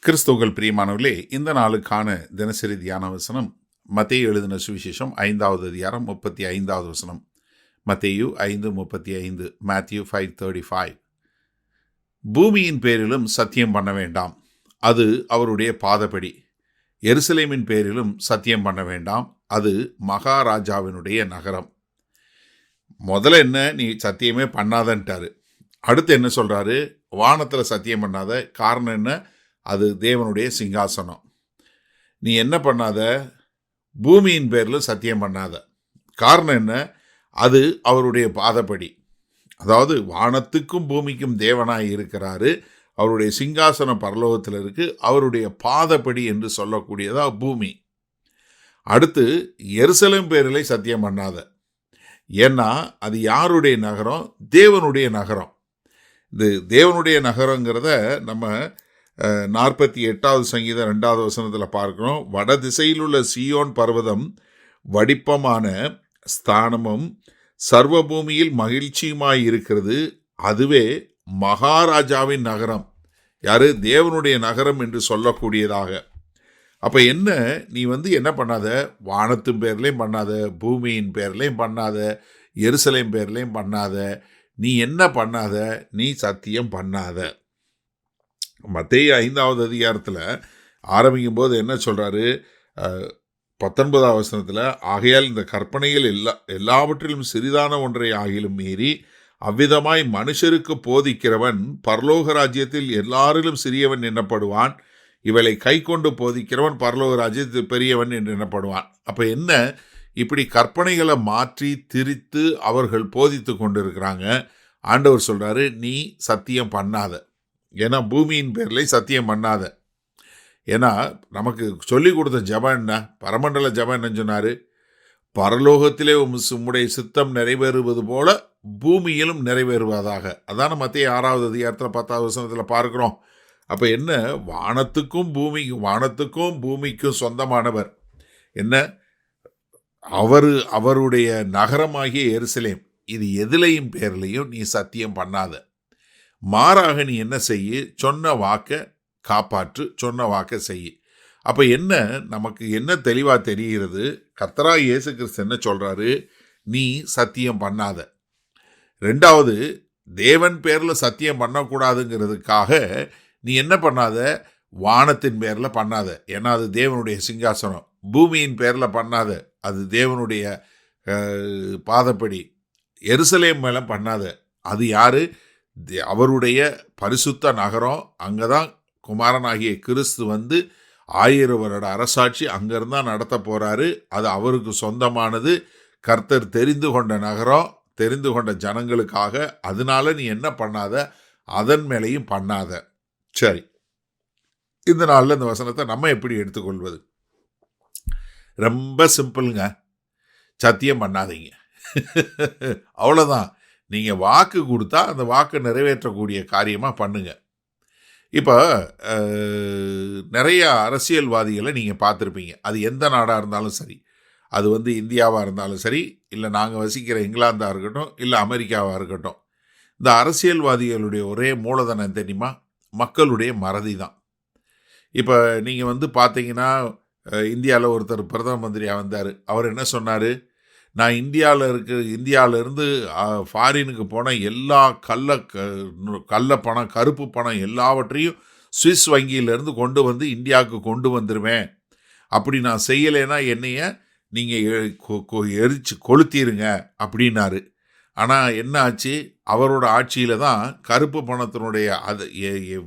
கிறிஸ்துவுக்குள் பிரியமானவர்களே, இந்த நாளுக்கான தினசரி தியான வசனம் மத்தேயு எழுதின சுவிசேஷம் 5வது அதிகாரம் 35வது வசனம். மத்தேயு 5:35, Matthew 5:35. பூமியின் பேரிலும் சத்தியம் பண்ண வேண்டாம், அது அவருடைய பாதப்படி. எருசலேமின் பேரிலும் சத்தியம் பண்ண வேண்டாம், அது மகாராஜாவினுடைய நகரம். முதல்ல என்ன, நீ சத்தியமே பண்ணாதன்ட்டாரு. அடுத்து என்ன சொல்றாரு? வானத்தில் சத்தியம் பண்ணாத. காரணம் என்ன? அது தேவனுடைய சிங்காசனம். நீ என்ன பண்ணாத? பூமியின் பேரில் சத்தியம் பண்ணாத. காரணம் என்ன? அது அவருடைய பாதப்படி. அதாவது வானத்துக்கும் பூமிக்கும் தேவனாய் இருக்கிறாரு. அவருடைய சிங்காசனம் பரலோகத்தில் இருக்கு. அவருடைய பாதப்படி என்று சொல்லக்கூடியதா பூமி. அடுத்து எருசலேம் பேரிலே சத்தியம் பண்ணாத. ஏன்னா அது யாருடைய நகரம்? தேவனுடைய நகரம். இது தேவனுடைய நகரங்கிறத நம்ம 48வது சங்கீதம் 2வது வசனத்தில் பார்க்கிறோம். வட திசையில் உள்ள சீயோன் பர்வதம் வடிப்பமான ஸ்தானமும் சர்வபூமியில் மகிழ்ச்சியுமாய் இருக்கிறது, அதுவே மகாராஜாவின் நகரம். யாரு? தேவனுடைய நகரம் என்று சொல்லக்கூடியதாக. அப்போ என்ன, நீ என்ன பண்ணாத? வானத்தின் பேர்லையும் பண்ணாத, பூமியின் பேர்லையும் பண்ணாத, எருசலேம் பேர்லையும் பண்ணாத. நீ என்ன பண்ணாத? நீ சத்தியம் பண்ணாத. மத்தேயு 5வது அதிகாரத்தில் ஆரம்பிக்கும் போது என்ன சொல்கிறாரு? 19வது வசனத்தில், ஆகையால் இந்த கற்பனைகள் எல்லாவற்றிலும் சிறிதான ஒன்றை ஆகிலும் மீறி அவ்விதமாய் மனுஷருக்கு போதிக்கிறவன் பரலோக ராஜ்யத்தில் எல்லாரிலும் சிறியவன் எண்ணப்படுவான், இவளை கை கொண்டு போதிக்கிறவன் பரலோக ராஜ்யத்தில் பெரியவன் என்று எண்ணப்படுவான். அப்போ என்ன, இப்படி கற்பனைகளை மாற்றி திரித்து அவர்கள் போதித்து கொண்டு இருக்கிறாங்க. ஆண்டவர் சொல்கிறாரு, நீ சத்தியம் பண்ணாத. ஏன்னா பூமியின் பேரில் சத்தியம் பண்ணாத. ஏன்னா நமக்கு சொல்லி கொடுத்த ஜபம் என்ன? பரமண்டல ஜபம் என்ன சொன்னார்? பரலோகத்திலே உம்முடைய சித்தம் நிறைவேறுவது போல பூமியிலும் நிறைவேறுவதாக. அதான மத்தேயு 6வது அதிகாரத்தில் 10வது வசனத்தில் பார்க்கிறோம். அப்போ என்ன, வானத்துக்கும் பூமிக்கும் சொந்தமானவர் என்ன? அவருடைய நகரமாகிய எருசலேம். இது எதிலையும் பேர்லையும் நீ சத்தியம் பண்ணாத. மாறாக நீ என்ன செய்ய? சொன்ன வாக்கை காப்பாற்று, சொன்ன வாக்கை செய்ய. அப்போ என்ன, நமக்கு என்ன தெளிவாக தெரிகிறது? கர்த்தராகிய இயேசு கிறிஸ்து என்ன சொல்கிறாரு? நீ சத்தியம் பண்ணாத. ரெண்டாவது, தேவன் பேரில் சத்தியம் பண்ணக்கூடாதுங்கிறதுக்காக நீ என்ன பண்ணாத? வானத்தின் பேரில் பண்ணாத. ஏன்னா அது தேவனுடைய சிங்காசனம். பூமியின் பேரில் பண்ணாத, அது தேவனுடைய பாதப்படி. எருசலேம் மேலே பண்ணாத, அது யாரு? அவருடைய பரிசுத்த நகரம். அங்கே தான் குமாரனாகிய கிறிஸ்து 1000 வருட அரசாட்சி அங்கிருந்து தான் நடத்த போகிறாரு. அது அவருக்கு சொந்தமானது. கர்த்தர் தெரிந்து கொண்ட நகரம், தெரிந்து கொண்ட ஜனங்களுக்காக. அதனால நீ என்ன பண்ணாத? அதன் மேலேயும் பண்ணாத. சரி, இந்த நாளில் இந்த வசனத்தை நம்ம எப்படி எடுத்துக்கொள்வது? ரொம்ப சிம்பிளுங்க. சத்தியம் பண்ணாதீங்க. அவ்வளோதான். நீங்கள் வாக்கு கொடுத்தா அந்த வாக்கை நிறைவேற்றக்கூடிய காரியமாக பண்ணுங்க. இப்போ நிறைய அரசியல்வாதிகளை நீங்கள் பார்த்துருப்பீங்க. அது எந்த நாடாக இருந்தாலும் சரி, அது இந்தியாவாக இருந்தாலும் சரி, இல்லை நாங்கள் வசிக்கிற இங்கிலாந்தாக இருக்கட்டும், இல்லை அமெரிக்காவாக இருக்கட்டும், இந்த அரசியல்வாதிகளுடைய ஒரே மூலதனம் தெரியுமா? மக்களுடைய மறதி தான். இப்போ நீங்கள் பார்த்தீங்கன்னா, இந்தியாவில் ஒருத்தர் பிரதம மந்திரியாக வந்தார். அவர் என்ன சொன்னார்? நான் இந்தியாவிலேருந்து ஃபாரினுக்கு போன எல்லா கள்ள பணம், கருப்பு பணம் எல்லாவற்றையும் சுவிஸ் வங்கியிலேருந்து கொண்டு இந்தியாவுக்கு கொண்டு வந்துடுவேன். அப்படி நான் செய்யலைன்னா என்னைய நீங்கள் எரிச்சு கொளுத்திடுங்க அப்படின்னாரு. ஆனால் என்ன ஆச்சு? அவரோட ஆட்சியில் தான் கருப்பு பணத்தினுடைய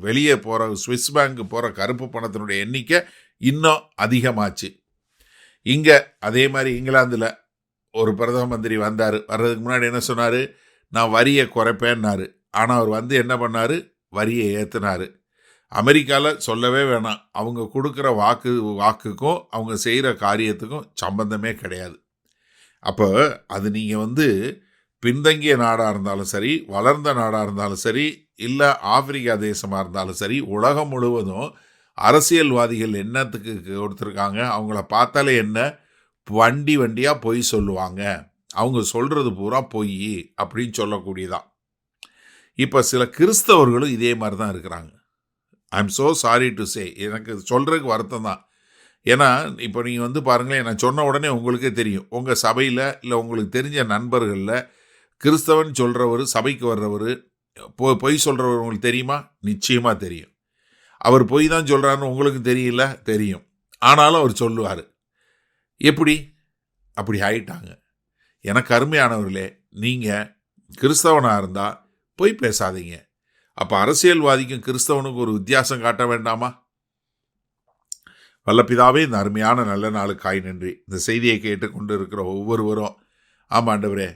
வெளியே போகிற சுவிஸ் பேங்க் போகிற கருப்பு பணத்தினுடைய எண்ணிக்கை இன்னும் அதிகமாச்சு. இங்கே அதே மாதிரி இங்கிலாந்தில் ஒரு பிரதம மந்திரி வந்தார். வர்றதுக்கு முன்னாடி என்ன சொன்னார்? நான் வரியை குறைப்பேன்னாரு. ஆனால் அவர் என்ன பண்ணார்? வரியை ஏற்றினார். அமெரிக்காவில் சொல்லவே வேணாம். அவங்க கொடுக்குற வாக்குக்கும் அவங்க செய்கிற காரியத்துக்கும் சம்பந்தமே கிடையாது. அப்போ அது நீங்கள் பின்தங்கிய நாடாக இருந்தாலும் சரி, வளர்ந்த நாடாக இருந்தாலும் சரி, இல்லை ஆப்பிரிக்கா தேசமாக இருந்தாலும் சரி, உலகம் முழுவதும் அரசியல்வாதிகள் என்னத்துக்கு கொடுத்துருக்காங்க? அவங்கள பார்த்தாலே என்ன, வண்டியாக பொய் சொல்லுவாங்க. அவங்க சொல்கிறது பூரா பொய் அப்படின்னு சொல்லக்கூடியதான். இப்போ சில கிறிஸ்தவர்களும் இதே மாதிரி தான் இருக்கிறாங்க. I'm so sorry to say, எனக்கு சொல்கிறதுக்கு வருத்தம் தான். ஏன்னா இப்போ நீங்கள் பாருங்களேன், நான் சொன்ன உடனே உங்களுக்கே தெரியும், உங்கள் சபையில் இல்லை உங்களுக்கு தெரிஞ்ச நண்பர்களில் கிறிஸ்தவன் சொல்கிறவர், சபைக்கு வர்றவர், பொய் சொல்கிறவர் உங்களுக்கு தெரியுமா? நிச்சயமாக தெரியும். அவர் பொய் தான் சொல்கிறாருன்னு உங்களுக்கு தெரியல, தெரியும். ஆனாலும் அவர் சொல்லுவார். எப்படி? அப்படி ஆயிட்டாங்க. எனக்கு அருமையானவர்களே, நீங்கள் கிறிஸ்தவனாக இருந்தால் பொய் பேசாதீங்க. அப்போ அரசியல்வாதிக்கும் கிறிஸ்தவனுக்கும் ஒரு வித்தியாசம் காட்ட வேண்டாமா? வல்லபிதாவே, இந்த அருமையான நல்ல நாளுக்காய் நன்றி. இந்த செய்தியை கேட்டுக்கொண்டு இருக்கிற ஒவ்வொருவரும், ஆமாண்டவரே,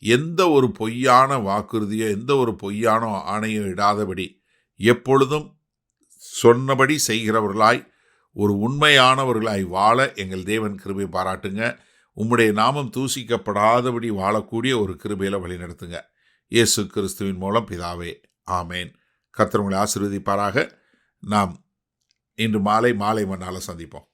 எந்த ஒரு பொய்யான வாக்குறுதியோ எந்த ஒரு பொய்யான ஆணையோ இடாதபடி எப்பொழுதும் சொன்னபடி செய்கிறவர்களாய், ஒரு உண்மையானவர்களாய் வாழ எங்கள் தேவன் கிருபை பாராட்டுங்க. உம்முடைய நாமம் தூசிக்கப்படாதபடி வாழக்கூடிய ஒரு கிருபையில் வழிநடத்துங்க. இயேசு கிறிஸ்துவின் மூலம் பிதாவே, ஆமேன். கர்த்தர் உங்களை ஆசீர்வதிப்பாராக. நாம் இன்று மாலை மண்ணால் சந்திப்போம்.